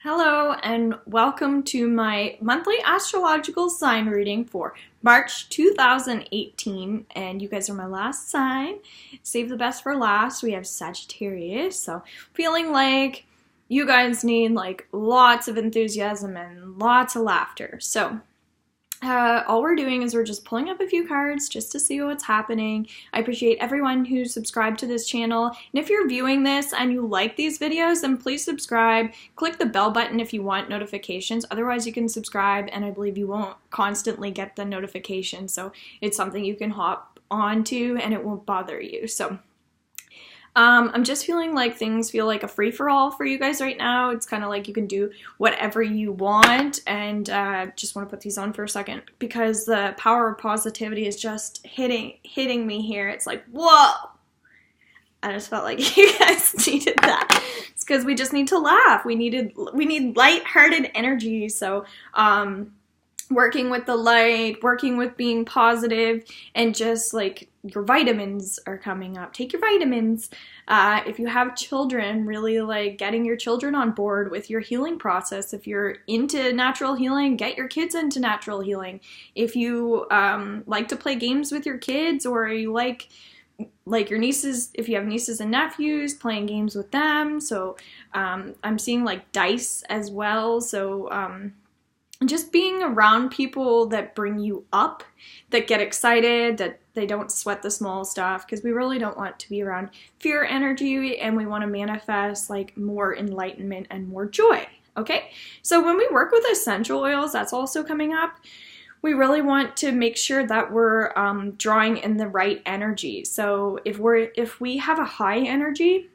Hello and welcome to my monthly astrological sign reading for March 2018, and you guys are my last sign. Save the best for last. We have Sagittarius, so feeling like you guys need like lots of enthusiasm and lots of laughter. So all we're doing is we're just pulling up a few cards just to see what's happening. I appreciate everyone who's subscribed to this channel. And if you're viewing this and you like these videos, then please subscribe. Click the bell button if you want notifications. Otherwise, you can subscribe and I believe you won't constantly get the notification. So it's something you can hop onto and it won't bother you. So I'm just feeling like things feel like a free-for-all for you guys right now. It's kind of like you can do whatever you want, and just want to put these on for a second because the power of positivity is just hitting me here. It's like, whoa! I just felt like you guys needed that. It's because we just need to laugh. We need light-hearted energy. So working with the light, working with being positive, and just like your vitamins are coming up. Take your vitamins. If you have children, really like getting your children on board with your healing process. If you're into natural healing, get your kids into natural healing. If you like to play games with your kids, or you like your nieces, if you have nieces and nephews, playing games with them. So I'm seeing like dice as well. So just being around people that bring you up, that get excited, that they don't sweat the small stuff, because we really don't want to be around fear energy, and we want to manifest like more enlightenment and more joy. Okay, so when we work with essential oils, that's also coming up. We really want to make sure that we're drawing in the right energy. So if we have a high energy,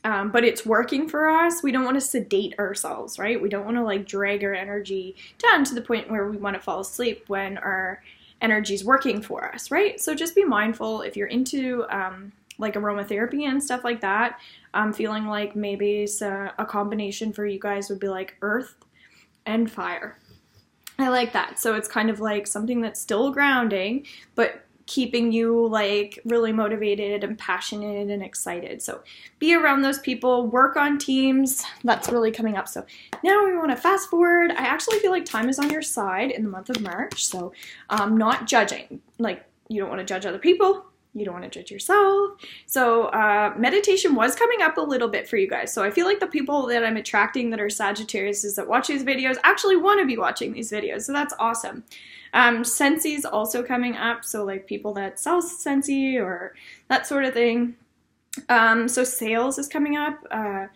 but it's working for us, we don't want to sedate ourselves, right? We don't want to like drag our energy down to the point where we want to fall asleep when our energy is working for us, right? So just be mindful if you're into like aromatherapy and stuff like that. I'm feeling like maybe it's a combination for you guys would be like earth and fire. I like that. So it's kind of like something that's still grounding, but keeping you like really motivated and passionate and excited. So be around those people, work on teams. That's really coming up. So now we want to fast forward. I actually feel like time is on your side in the month of March. So not judging. Like you don't want to judge other people. You don't want to judge yourself. So meditation was coming up a little bit for you guys. So I feel like the people that I'm attracting that are Sagittarius that watch these videos actually want to be watching these videos. So that's awesome. Scentsy also coming up. So like people that sell Scentsy or that sort of thing. So sales is coming up. I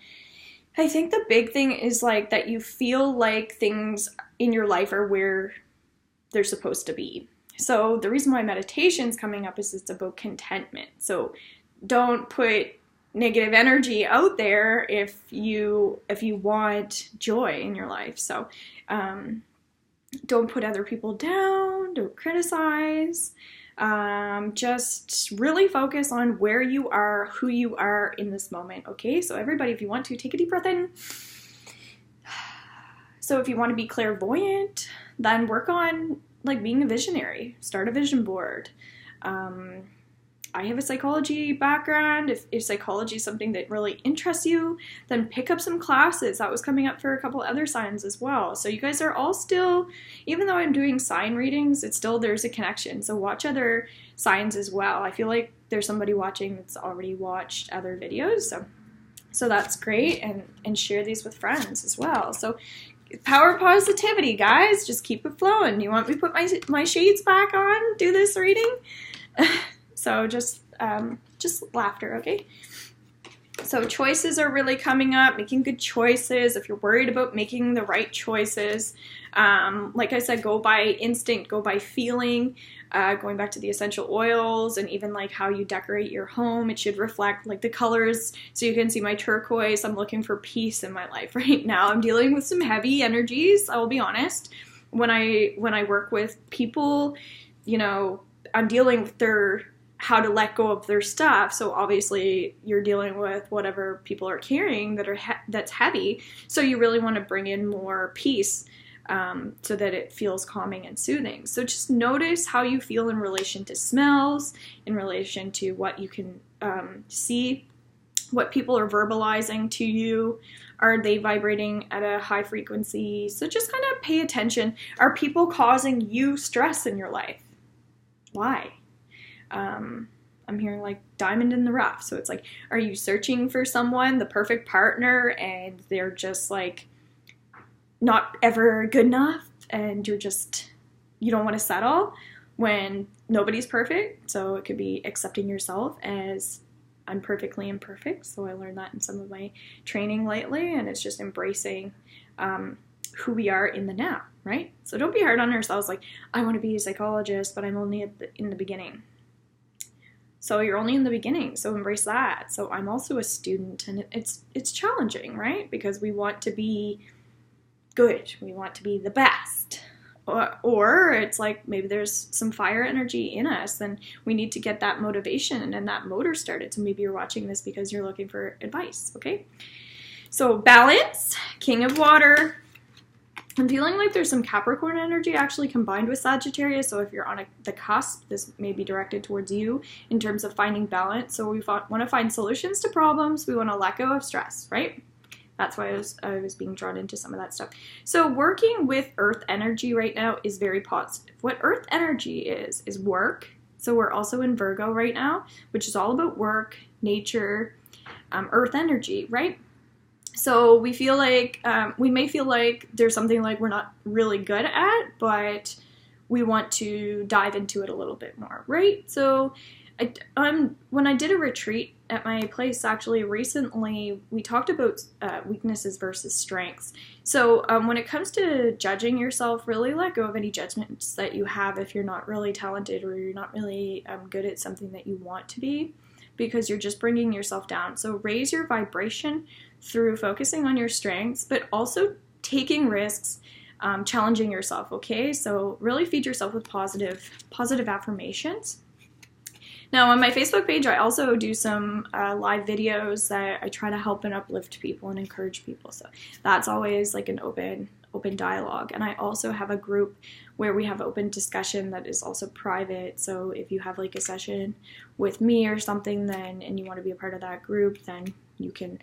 think the big thing is like that you feel like things in your life are where they're supposed to be. So the reason why meditation's coming up is it's about contentment. So don't put negative energy out there if you want joy in your life. So don't put other people down, don't criticize. Just really focus on where you are, who you are in this moment. Okay, so everybody, if you want to, take a deep breath in. So if you want to be clairvoyant, then work on like being a visionary. Start a vision board. I have a psychology background. If psychology is something that really interests you, then pick up some classes. That was coming up for a couple other signs as well. So you guys are all still, even though I'm doing sign readings, it's still, there's a connection. So watch other signs as well. I feel like there's somebody watching that's already watched other videos. So that's great. And share these with friends as well. So power positivity, guys. Just keep it flowing. You want me to put my shades back on? Do this reading? So just laughter, okay? So choices are really coming up, making good choices. If you're worried about making the right choices, like I said, go by instinct, go by feeling, going back to the essential oils and even like how you decorate your home. It should reflect like the colors. So you can see my turquoise. I'm looking for peace in my life right now. I'm dealing with some heavy energies, I will be honest. When I work with people, you know, I'm dealing with how to let go of their stuff. So obviously you're dealing with whatever people are carrying that's heavy. So you really want to bring in more peace so that it feels calming and soothing. So just notice how you feel in relation to smells, in relation to what you can see, what people are verbalizing to you. Are they vibrating at a high frequency? So just kind of pay attention. Are people causing you stress in your life? Why? I'm hearing like diamond in the rough. So it's like, are you searching for someone, the perfect partner, and they're just like not ever good enough, and you don't want to settle when nobody's perfect? So it could be accepting yourself as I'm perfectly imperfect. So I learned that in some of my training lately, and it's just embracing who we are in the now, right? So don't be hard on ourselves like, I want to be a psychologist, but I'm only in the beginning. So you're only in the beginning, so embrace that. So I'm also a student, and it's challenging, right? Because we want to be good. We want to be the best. Or it's like maybe there's some fire energy in us, and we need to get that motivation and that motor started. So maybe you're watching this because you're looking for advice, okay? So balance, King of Water. I'm feeling like there's some Capricorn energy actually combined with Sagittarius. So if you're on the cusp, this may be directed towards you in terms of finding balance. So we want to find solutions to problems. We want to let go of stress, right? That's why I was being drawn into some of that stuff. So working with earth energy right now is very positive. What earth energy is work. So we're also in Virgo right now, which is all about work, nature, earth energy, right? So we feel like, we may feel like there's something like we're not really good at, but we want to dive into it a little bit more, right? So when I did a retreat at my place actually recently, we talked about weaknesses versus strengths. So when it comes to judging yourself, really let go of any judgments that you have if you're not really talented or you're not really good at something that you want to be, because you're just bringing yourself down. So raise your vibration through focusing on your strengths, but also taking risks, challenging yourself, okay? So really feed yourself with positive affirmations. Now on my Facebook page, I also do some live videos that I try to help and uplift people and encourage people. So that's always like an open dialogue. And I also have a group where we have open discussion that is also private. So if you have like a session with me or something and you want to be a part of that group, then you can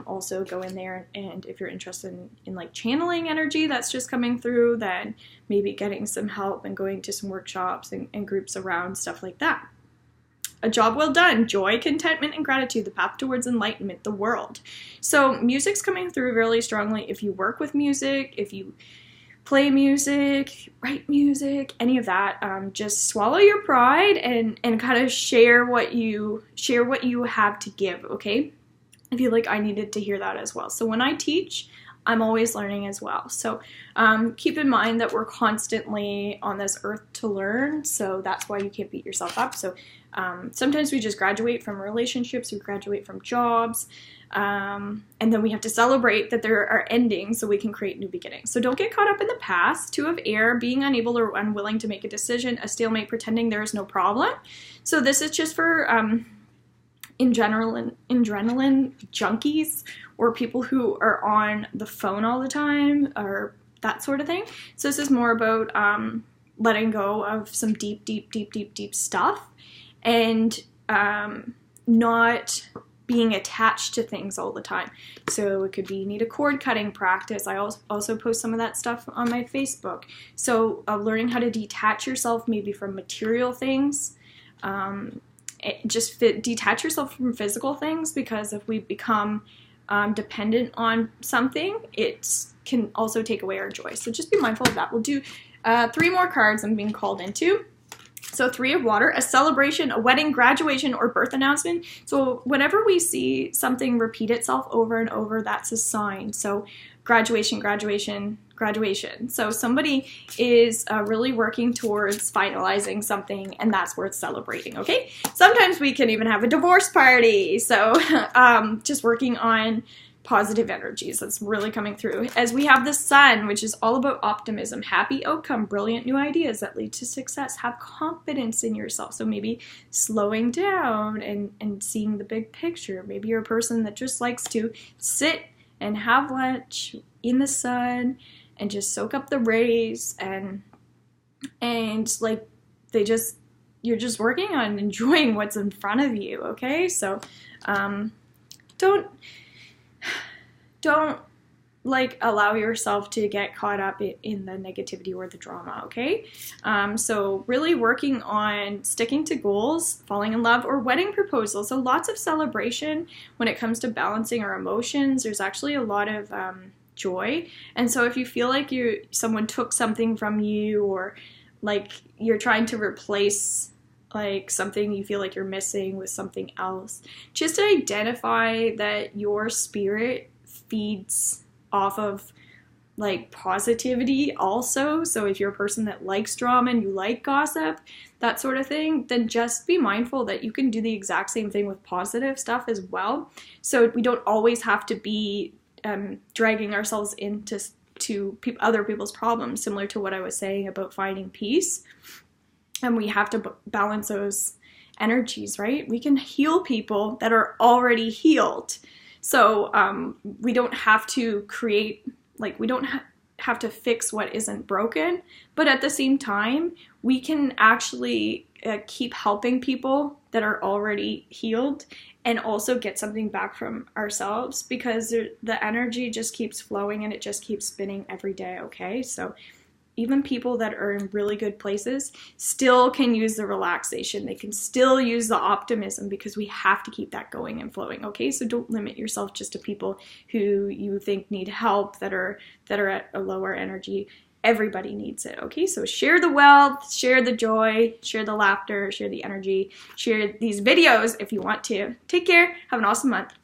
also go in there. And if you're interested in like channeling energy that's just coming through, then maybe getting some help and going to some workshops and groups around stuff like that. A job well done, joy, contentment, and gratitude, the path towards enlightenment, the world. So music's coming through really strongly. If you work with music, if you play music, if you write music, any of that, just swallow your pride and kind of share what you have to give, okay? I feel like I needed to hear that as well. So when I teach, I'm always learning as well. So keep in mind that we're constantly on this earth to learn. So that's why you can't beat yourself up. So sometimes we just graduate from relationships, we graduate from jobs, and then we have to celebrate that there are endings so we can create new beginnings. So don't get caught up in the past. 2 of Air, being unable or unwilling to make a decision, a stalemate, pretending there is no problem. So this is just for adrenaline junkies or people who are on the phone all the time or that sort of thing. So this is more about letting go of some deep stuff and not being attached to things all the time. So it could be you need a cord cutting practice. I also post some of that stuff on my Facebook. So learning how to detach yourself maybe from material things, detach yourself from physical things, because if we become dependent on something, it can also take away our joy. So just be mindful of that. We'll do 3 more cards I'm being called into. So 3 of Water, a celebration, a wedding, graduation, or birth announcement. So whenever we see something repeat itself over and over, that's a sign. So graduation, graduation, graduation. So somebody is really working towards finalizing something, and that's worth celebrating, okay? Sometimes we can even have a divorce party. So just working on positive energies. That's really coming through. As we have the Sun, which is all about optimism, happy outcome, brilliant new ideas that lead to success. Have confidence in yourself. So maybe slowing down and seeing the big picture. Maybe you're a person that just likes to sit and have lunch in the sun and just soak up the rays and like you're just working on enjoying what's don't like allow yourself to get caught up in the negativity or the drama, okay? So really working on sticking to goals, falling in love, or wedding proposals. So lots of celebration when it comes to balancing our emotions. There's actually a lot of joy. And so if you feel like someone took something from you, or like you're trying to replace like something you feel like you're missing with something else, just identify that your spirit feeds off of like positivity also. So if you're a person that likes drama and you like gossip, that sort of thing, then just be mindful that you can do the exact same thing with positive stuff as well. So we don't always have to be dragging ourselves into other people's problems, similar to what I was saying about finding peace. And we have to balance those energies, right? We can heal people that are already healed. So we don't have to create, like we don't have to fix what isn't broken, but at the same time, we can actually keep helping people that are already healed and also get something back from ourselves, because the energy just keeps flowing and it just keeps spinning every day, okay? So even people that are in really good places still can use the relaxation. They can still use the optimism, because we have to keep that going and flowing, okay? So don't limit yourself just to people who you think need help, that are at a lower energy. Everybody needs it, okay? So share the wealth, share the joy, share the laughter, share the energy, share these videos if you want to. Take care. Have an awesome month.